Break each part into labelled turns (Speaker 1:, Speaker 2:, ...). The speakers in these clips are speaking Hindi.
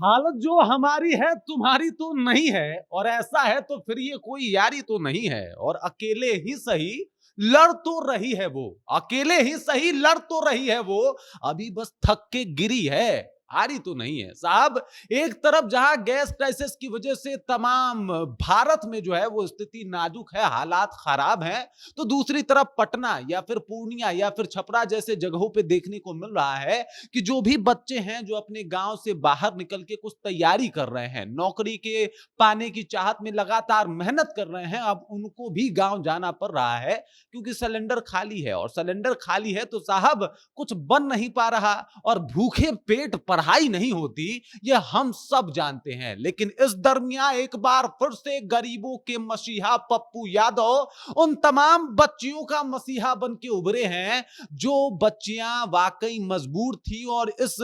Speaker 1: हालत जो हमारी है तुम्हारी तो नहीं है, और ऐसा है तो फिर ये कोई यारी तो नहीं है। और अकेले ही सही लड़ तो रही है वो, अकेले ही सही लड़ तो रही है वो, अभी बस थक के गिरी है, हारी तो नहीं है साहब। एक तरफ जहां गैस क्राइसिस की वजह से तमाम भारत में जो है वो स्थिति नाजुक है, हालात खराब हैं, तो दूसरी तरफ पटना या फिर पूर्णिया या फिर छपरा जैसे जगहों पे देखने को मिल रहा है कि जो भी बच्चे हैं जो अपने गांव से बाहर निकल के कुछ तैयारी कर रहे हैं, नौकरी के पाने की चाहत में लगातार मेहनत कर रहे हैं, अब उनको भी गांव जाना पड़ रहा है क्योंकि सिलेंडर खाली है। और सिलेंडर खाली है तो साहब कुछ बन नहीं पा रहा, और भूखे पेट पढ़ाई नहीं होती, ये हम सब जानते हैं। लेकिन इस दरमियान एक बार फिर से गरीबों के मसीहा पप्पू यादव उन तमाम बच्चियों का मसीहा बन के उभरे हैं जो बच्चियां वाकई मजबूर थी और इस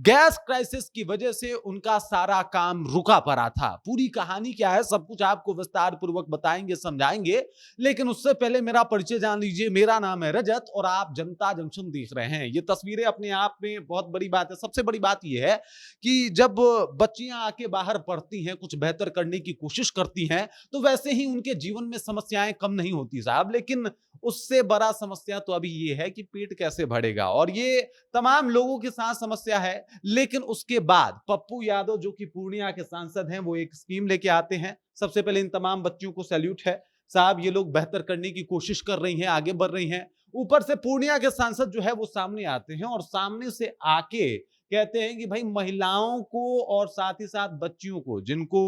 Speaker 1: गैस क्राइसिस की वजह से उनका सारा काम रुका पड़ा था। पूरी कहानी क्या है सब कुछ आपको विस्तार पूर्वक बताएंगे, समझाएंगे, लेकिन उससे पहले मेरा परिचय जान लीजिए। मेरा नाम है रजत और आप जनता जंक्शन देख रहे हैं। ये तस्वीरें अपने आप में बहुत बड़ी बात है। सबसे बड़ी बात यह है कि जब बच्चियां आके बाहर पढ़ती हैं, कुछ बेहतर करने की कोशिश करती हैं, तो वैसे ही उनके जीवन में समस्याएं कम नहीं होती साहब, लेकिन उससे बड़ा समस्या तो अभी ये है कि पेट कैसे भरेगा, और ये तमाम लोगों के साथ समस्या है। लेकिन उसके बाद पप्पू यादव जो कि पूर्णिया के सांसद हैं, वो एक स्कीम लेके आते हैं। सबसे पहले इन तमाम बच्चियों को सैल्यूट है साहब, ये लोग बेहतर करने की कोशिश कर रही हैं, आगे बढ़ रही हैं। ऊपर से पूर्णिया के सांसद जो है वो सामने आते हैं और सामने से आके कहते हैं कि भाई महिलाओं को और साथ ही साथ बच्चियों को जिनको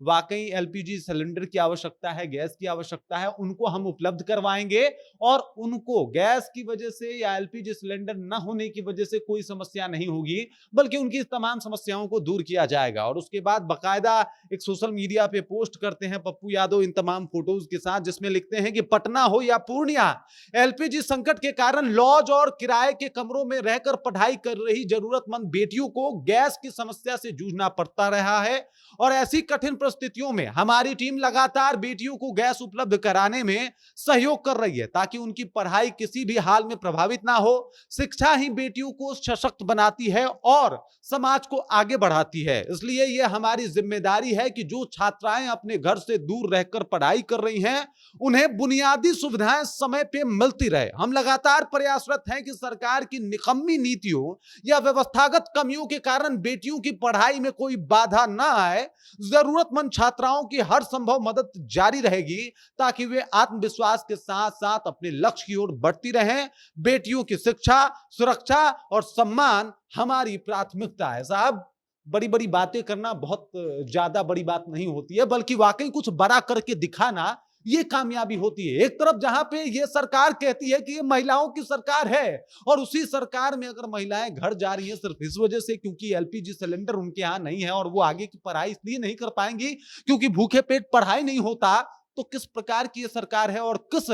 Speaker 1: वाकई एलपीजी सिलेंडर की आवश्यकता है, गैस की आवश्यकता है, उनको हम उपलब्ध करवाएंगे, और उनको गैस की वजह से या एलपीजी सिलेंडर न होने की वजह से कोई समस्या नहीं होगी, बल्कि उनकी तमाम समस्याओं को दूर किया जाएगा। और उसके बाद बाकायदा एक सोशल मीडिया पे पोस्ट करते हैं पप्पू यादव इन तमाम फोटोज के साथ, जिसमें लिखते हैं कि पटना हो या पूर्णिया, एलपीजी संकट के कारण लॉज और किराए के कमरों में रहकर पढ़ाई कर रही जरूरतमंद बेटियों को गैस की समस्या से जूझना पड़ता रहा है। और ऐसी कठिन परिस्थितियों में हमारी टीम लगातार बेटियों को गैस उपलब्ध कराने में सहयोग कर रही है ताकि उनकी पढ़ाई किसी भी हाल में प्रभावित ना हो। शिक्षा ही बेटियों को सशक्त बनाती है और समाज को आगे बढ़ाती है। इसलिए यह हमारी जिम्मेदारी है कि जो छात्राएं अपने घर से दूर रहकर पढ़ाई कर रही हैं, उन्हें बुनियादी सुविधाएं समय पे मिलती रहे। हम लगातार प्रयासरत हैं कि सरकार की निकम्मी नीतियों या व्यवस्थागत कमियों के कारण बेटियों की पढ़ाई में कोई बाधा ना आए। जरूरतमंद छात्राओं की हर संभव मदद जारी रहेगी ताकि वे आत्मविश्वास के साथ साथ अपने लक्ष्य की ओर बढ़ती रहें। बेटियों की शिक्षा, सुरक्षा और सम्मान हमारी प्राथमिकता है साहब। बड़ी बड़ी बातें करना बहुत ज्यादा बड़ी बात नहीं होती है, बल्कि वाकई कुछ बड़ा करके दिखाना ये कामयाबी होती है। एक तरफ जहां पे ये सरकार कहती है कि ये महिलाओं की सरकार है, और उसी सरकार में अगर महिलाएं घर जा रही हैं सिर्फ इस वजह से क्योंकि एलपीजी सिलेंडर उनके यहां नहीं है, और वो आगे की पढ़ाई इसलिए नहीं कर पाएंगी क्योंकि भूखे पेट पढ़ाई नहीं होता, तो किस प्रकार की ये सरकार है और किस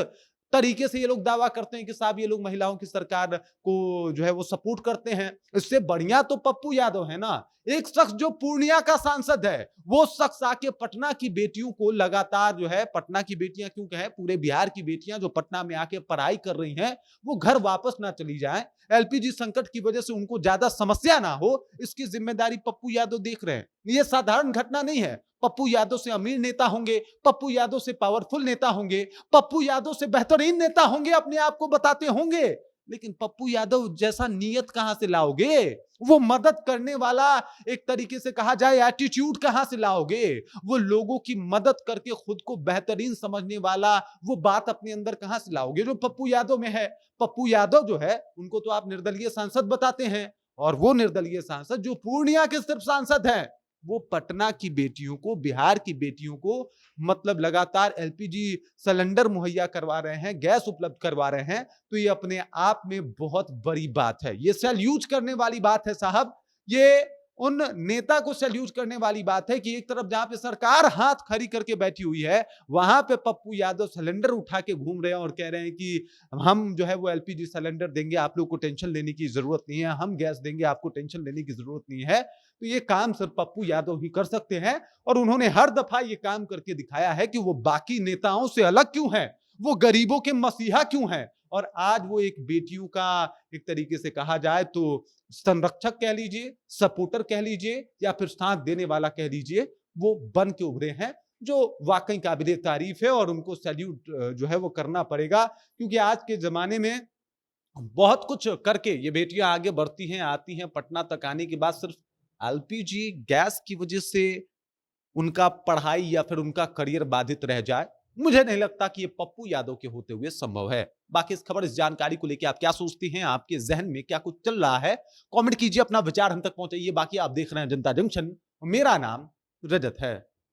Speaker 1: तरीके से ये लोग दावा करते हैं कि साहब ये लोग महिलाओं की सरकार को जो है वो सपोर्ट करते हैं। इससे बढ़िया तो पप्पू यादव है ना, एक शख्स जो पूर्णिया का सांसद है, वो शख्स आके पटना की बेटियों को लगातार जो है, पटना की बेटियां क्यों कहें, पूरे बिहार की बेटियां जो पटना में आके पढ़ाई कर रही हैं, वो घर वापस ना चली जाएं, एलपीजी संकट की वजह से उनको ज्यादा समस्या ना हो, इसकी जिम्मेदारी पप्पू यादव देख रहे हैं। ये साधारण घटना नहीं है। पप्पू यादव से अमीर नेता होंगे, पप्पू यादव से पावरफुल नेता होंगे, पप्पू यादव से बेहतरीन नेता होंगे, अपने आप को बताते होंगे, लेकिन पप्पू यादव जैसा नियत कहां से लाओगे? वो मदद करने वाला, एक तरीके से कहा जाए एटीट्यूड कहां से लाओगे? वो लोगों की मदद करके खुद को बेहतरीन समझने वाला वो बात अपने अंदर कहां से लाओगे जो पप्पू यादव में है? पप्पू यादव जो है उनको तो आप निर्दलीय सांसद बताते हैं, और वो निर्दलीय सांसद जो पूर्णिया के सिर्फ सांसद हैं, वो पटना की बेटियों को, बिहार की बेटियों को मतलब लगातार एलपीजी सिलेंडर मुहैया करवा रहे हैं, गैस उपलब्ध करवा रहे हैं। तो ये अपने आप में बहुत बड़ी बात है, ये सैल्यूट करने वाली बात है साहब। ये उन नेता को सैल्यूट करने वाली बात है कि एक तरफ जहां पे सरकार हाथ खड़ी करके बैठी हुई है, वहां पे पप्पू यादव सिलेंडर उठा के घूम रहे हैं और कह रहे हैं कि हम जो है वो एलपीजी सिलेंडर देंगे, आप लोग को टेंशन लेने की जरूरत नहीं है, हम गैस देंगे, आपको टेंशन लेने की जरूरत नहीं है। तो ये काम सिर्फ पप्पू यादव ही कर सकते हैं, और उन्होंने हर दफा ये काम करके दिखाया है कि वो बाकी नेताओं से अलग क्यों है, वो गरीबों के मसीहा क्यों हैं, और आज वो एक बेटियों का एक तरीके से कहा जाए तो संरक्षक कह लीजिए, सपोर्टर कह लीजिए या फिर साथ देने वाला कह लीजिए, वो बन के उभरे हैं, जो वाकई काबिले तारीफ है और उनको सैल्यूट जो है वो करना पड़ेगा, क्योंकि आज के जमाने में बहुत कुछ करके ये बेटियां आगे बढ़ती हैं, आती हैं। पटना तक आने के बाद सिर्फ एलपीजी गैस की वजह से उनका पढ़ाई या फिर उनका करियर बाधित रह जाए, मुझे नहीं लगता कि ये पप्पू यादव के होते हुए संभव है। बाकी इस खबर, इस जानकारी को लेकर आप क्या सोचती हैं? आपके जहन में क्या कुछ चल रहा है? कमेंट कीजिए, अपना विचार हम तक पहुंचाइए। बाकी आप देख रहे हैं जनता जंक्शन। मेरा नाम रजत है।